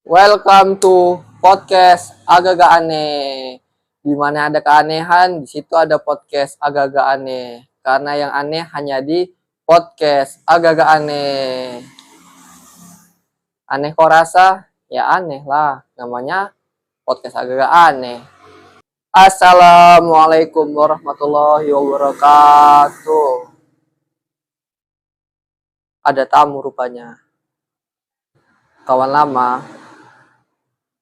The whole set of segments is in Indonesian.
Welcome to podcast agak-agak aneh. Di mana ada keanehan, di situ ada podcast agak-agak aneh. Karena yang aneh hanya di podcast agak-agak aneh. Aneh kok rasa? Ya aneh lah. Namanya podcast agak-agak aneh. Assalamualaikum warahmatullahi wabarakatuh. Ada tamu rupanya. Kawan lama,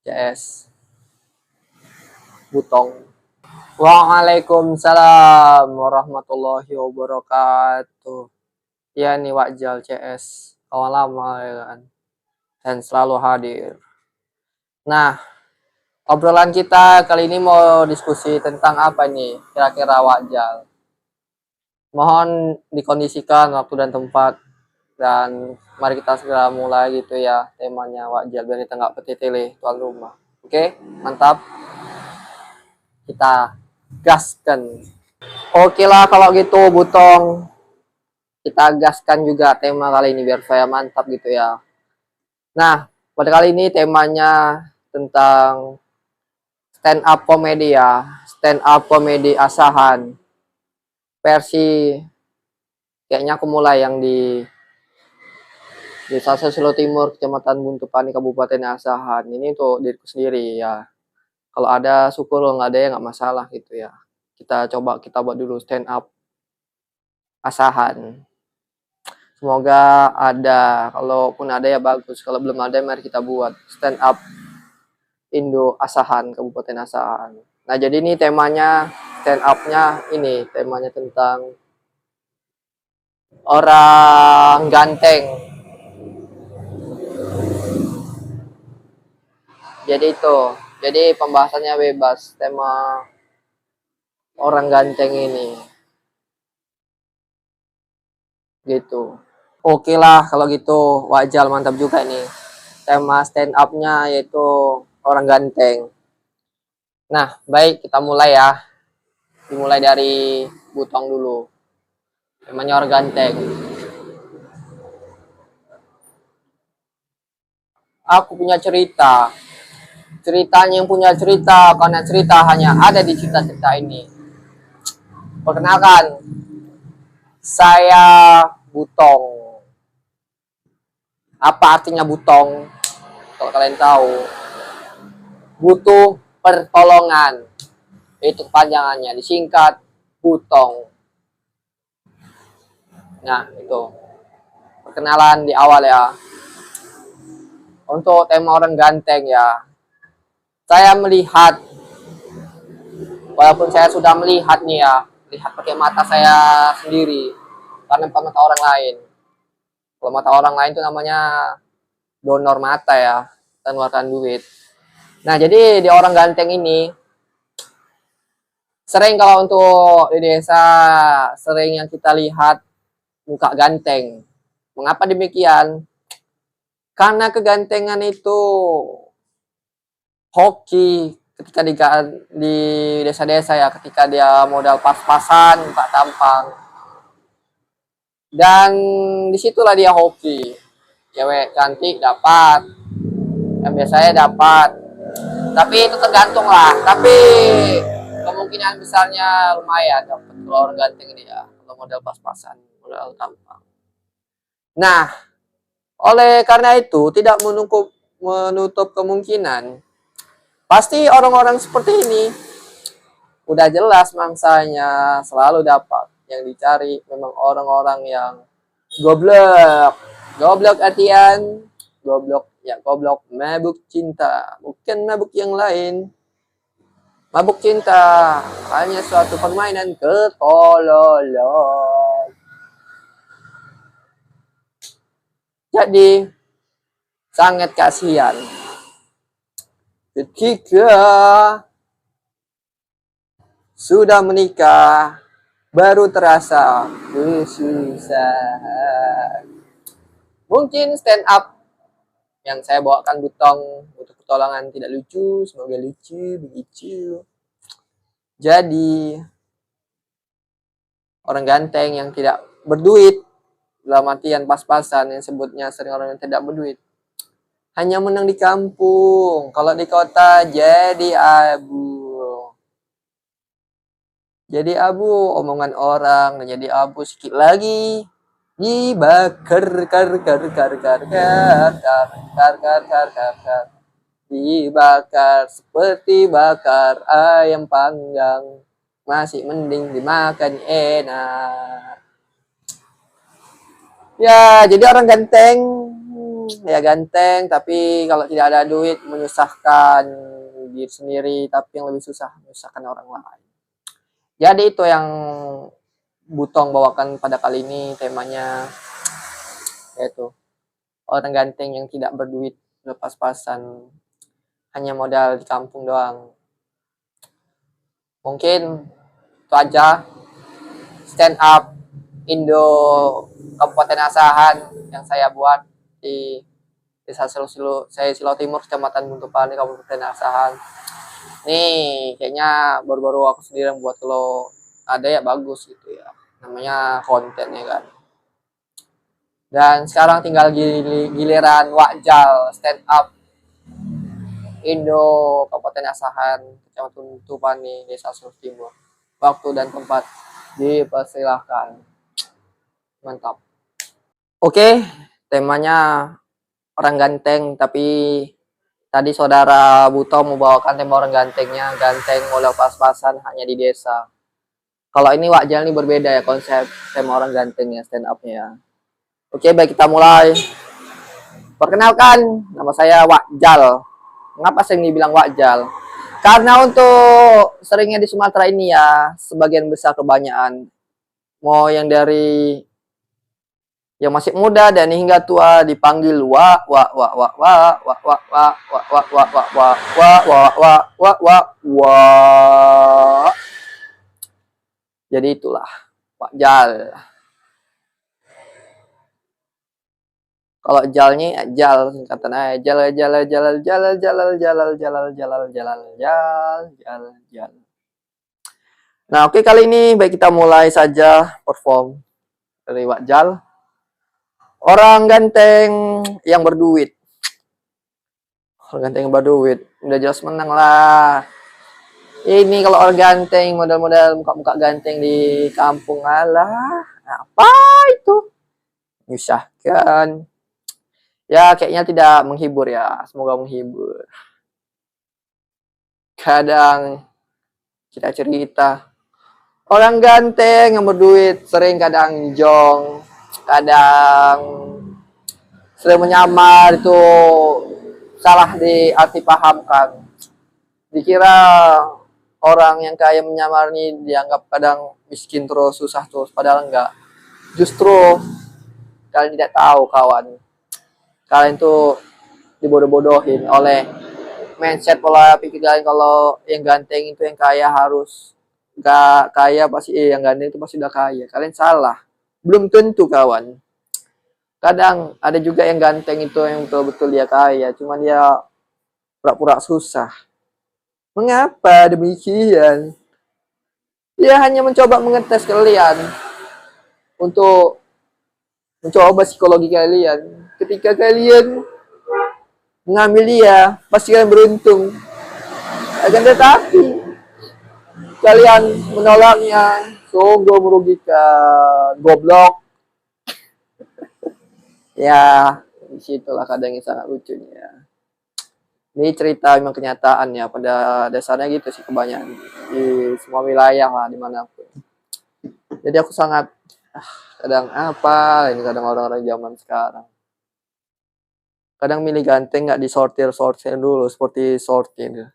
CS, Butong. Waalaikumsalam warahmatullahi wabarakatuh. Ya nih Wakjal CS, kawan lama ya kan. Dan selalu hadir. Nah, obrolan kita kali ini mau diskusi tentang apa nih kira-kira Wakjal. Mohon dikondisikan waktu dan tempat. Dan mari kita segera mulai gitu ya temanya Wakjal biar kita nggak petitele tuan rumah. Oke, mantap. Kita gaskan. Oke lah kalau gitu Butong. Kita gaskan juga tema kali ini biar saya mantap gitu ya. Nah, pada kali ini temanya tentang stand up komedi ya. Stand up komedi Asahan. Versi kayaknya aku mulai yang di Desa Selo Timur, Kecamatan Buntupani, Kabupaten Asahan. Ini untuk diriku sendiri ya. Kalau ada syukur, nggak ada ya nggak masalah gitu ya. Kita buat dulu stand up Asahan. Semoga ada, kalaupun ada ya bagus. Kalau belum ada, mari kita buat stand up Indo Asahan, Kabupaten Asahan. Nah, jadi ini temanya, stand up-nya ini, temanya tentang orang ganteng. Jadi pembahasannya bebas, tema orang ganteng ini. Gitu. Oke lah, kalau gitu, Wajal mantap juga nih. Tema stand up-nya yaitu orang ganteng. Nah, baik kita mulai ya. Dimulai dari Butong dulu. Temanya orang ganteng. Aku punya cerita. Ceritanya yang punya cerita, karena cerita hanya ada di cerita-cerita ini. Perkenalkan, saya Butong. Apa artinya Butong? Kalau kalian tahu, butuh pertolongan. Itu kepanjangannya, disingkat Butong. Nah, itu perkenalan di awal ya. Untuk tema orang ganteng ya, saya melihat, walaupun saya sudah melihat nih ya, lihat pakai mata saya sendiri, karena mata orang lain. Kalau mata orang lain itu namanya donor mata ya, kita mengeluarkan duit. Nah, jadi di orang ganteng ini, sering kalau untuk di desa, sering yang kita lihat muka ganteng. Mengapa demikian? Karena kegantengan itu hoki ketika di desa-desa ya, ketika dia modal pas-pasan, muka tampang. Dan disitulah dia hoki. Cewek cantik dapat, yang biasanya dapat. Tapi itu tergantung lah. Tapi kemungkinan besarnya lumayan dapat kalau orang ganteng dia. Kalau modal pas-pasan, modal tampang. Nah, oleh karena itu tidak menutup kemungkinan pasti orang-orang seperti ini udah jelas mangsanya selalu dapat. Yang dicari memang orang-orang yang goblok. Goblok artian goblok ya, goblok mabuk cinta, bukan mabuk yang lain. Mabuk cinta hanya suatu permainan ketololan. Jadi sangat kasihan ketika sudah menikah baru terasa kesusahan. Mungkin stand up yang saya bawakan Butong untuk pertolongan tidak lucu, semoga lucu begitu. Jadi orang ganteng yang tidak berduit, dalam artian pas-pasan yang sebutnya sering orang yang tidak berduit, hanya menang di kampung. Kalau di kota jadi abu. Jadi abu omongan orang, dan jadi abu sedikit lagi dibakar kar kar kar kar kar kar kar kar kar kar kar dibakar seperti bakar ayam panggang, masih mending dimakan enak. Ya, jadi orang ganteng, ya ganteng, tapi kalau tidak ada duit menyusahkan diri sendiri, tapi yang lebih susah menyusahkan orang lain. Jadi itu yang Butong bawakan pada kali ini, temanya yaitu orang ganteng yang tidak berduit, lepas-pasan, hanya modal di kampung doang. Mungkin itu aja stand up Indo Kabupaten Asahan yang saya buat di Desa Silau Timur, Kecamatan Buntupani, Kabupaten Asahan. Nih, kayaknya baru-baru aku sendiri yang buat, kalau ada ya bagus gitu ya. Namanya konten ya kan. Dan sekarang tinggal giliran Wakjal stand up Indo Kabupaten Asahan, Kecamatan Buntupani, Desa Silau Timur. Waktu dan tempat dipersilahkan. Mantap. Oke, temanya orang ganteng, tapi tadi saudara Buto membawakan tema orang gantengnya, ganteng oleh pas-pasan hanya di desa. Kalau ini Wakjal ini berbeda ya konsep tema orang gantengnya, stand up-nya. Oke, baik kita mulai. Perkenalkan, nama saya Wakjal. Mengapa saya dibilang Wakjal? Karena untuk seringnya di Sumatera ini ya, sebagian besar kebanyakan mau yang dari yang masih muda dan hingga tua dipanggil wa wa wa wa wa wa wa wa wa wa wa wa wa wa wa wa wa wa. Jadi itulah Wakjal. Kalau jalnya jal singkatan aja jal jal jal jal jal jal jal jal jal jal jal. Nah, oke, kali ini baik kita mulai saja perform dari Wakjal. Orang ganteng yang berduit. Orang ganteng yang berduit. Udah jelas menang lah. Ini kalau orang ganteng, modal-modal muka-muka ganteng di kampung, alah. Apa itu? Menyusahkan. Ya, kayaknya tidak menghibur ya. Semoga menghibur. Kadang kita cerita. Orang ganteng yang berduit sering kadang jong. Kadang sering menyamar, itu salah diarti pahamkan. Dikira orang yang kaya menyamar ini dianggap kadang miskin terus, susah terus, padahal enggak. Justru kalian tidak tahu kawan, kalian tuh dibodoh-bodohin oleh mindset pola pikir kalian kalau yang ganteng itu yang kaya harus, gak kaya pasti yang ganteng itu pasti udah kaya. Kalian salah, belum tentu kawan. Kadang ada juga yang ganteng itu yang betul-betul dia kaya, cuman dia pura-pura susah. Mengapa demikian? Dia hanya mencoba mengetes kalian untuk mencoba psikologi kalian. Ketika kalian mengambil dia, pasti kalian beruntung. Akan tetapi kalian menolaknya, sungguh merugikan. Goblok. Ya, disitulah kadang yang sangat lucunya. Ini cerita memang kenyataan ya, pada dasarnya gitu sih kebanyakan di semua wilayah lah dimanapun. Jadi aku sangat kadang apa ini kadang orang-orang zaman sekarang kadang milih ganteng nggak disortir dulu seperti sortir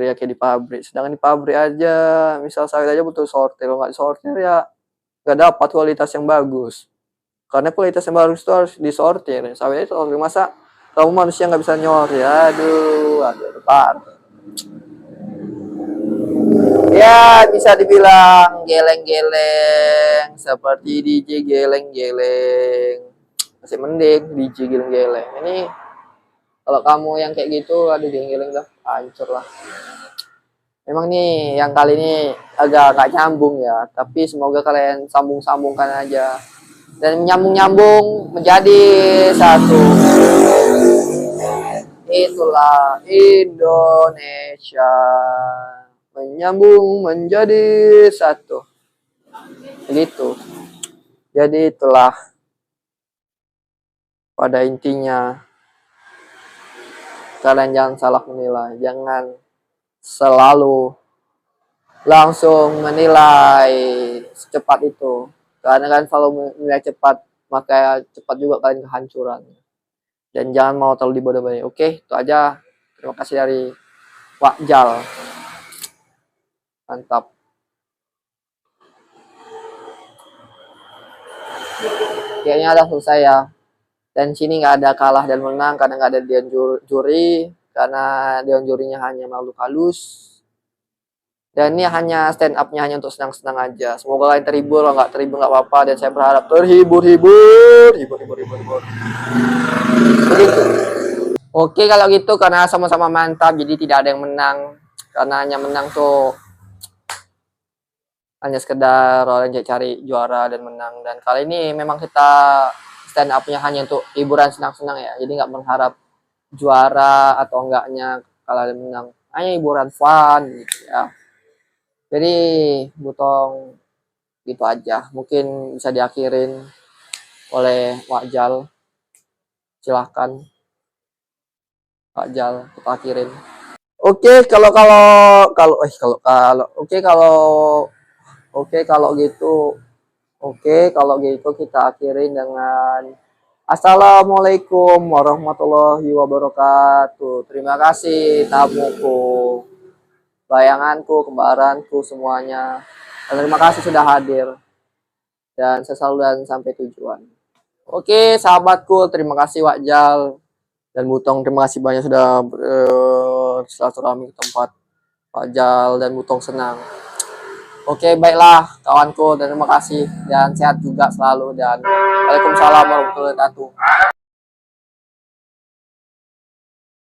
ya kayak di pabrik. Sedangkan di pabrik aja misal sawit aja butuh sortir, kalau nggak disortir ya nggak dapat kualitas yang bagus, karena kualitas yang bagus itu harus disortir. Sawit itu masa kamu manusia nggak bisa nyortir? Aduh parah. Ya, bisa dibilang geleng-geleng, seperti DJ geleng-geleng. Masih mending DJ geleng-geleng. Ini kalau kamu yang kayak gitu, aduh geleng-geleng dah, hancur lah. Memang nih, yang kali ini agak gak nyambung ya, tapi semoga kalian sambung-sambungkan aja. dan menyambung-nyambung menjadi satu. Itulah Indonesia, menyambung menjadi satu. Begitu. Jadi itulah pada intinya, kalian jangan salah menilai, jangan selalu langsung menilai secepat itu. Karena kan selalu menilai cepat, maka cepat juga kalian kehancuran. Dan jangan mau terlalu dibodoh-bodohi. Oke, itu aja. Terima kasih dari Wakjal. Mantap. Kayaknya udah selesai ya. Dan sini nggak ada kalah dan menang karena nggak ada dewan juri, karena dewan jurinya hanya makhluk halus. Dan ini hanya stand up-nya hanya untuk senang-senang aja. Semoga kalian terhibur, kalau nggak terhibur nggak apa-apa. Dan saya berharap terhibur. Begitu. Oke kalau gitu, karena sama-sama mantap, jadi tidak ada yang menang. Karena hanya menang tuh hanya sekedar orang yang cari juara dan menang. Dan kali ini memang kita stand up-nya hanya untuk hiburan senang-senang ya. Jadi nggak mengharap juara atau enggaknya kalah dan menang. Hanya hiburan fun gitu ya. Jadi butong gitu aja. Mungkin bisa diakhirin oleh Wakjal. Silahkan Wakjal, kita akhirin. Oke, kalau gitu kita akhirin dengan Assalamualaikum warahmatullahi wabarakatuh. Terima kasih tamuku, bayanganku, kembaranku semuanya. Dan terima kasih sudah hadir. Dan selalu dan sampai tujuan. Oke, sahabatku, terima kasih Wakjal dan Butong, terima kasih banyak sudah silaturahmi ke tempat Wakjal dan Butong senang. Oke, baiklah kawanku, dan terima kasih dan sehat juga selalu, dan Waalaikumsalam warahmatullahi wabarakatuh.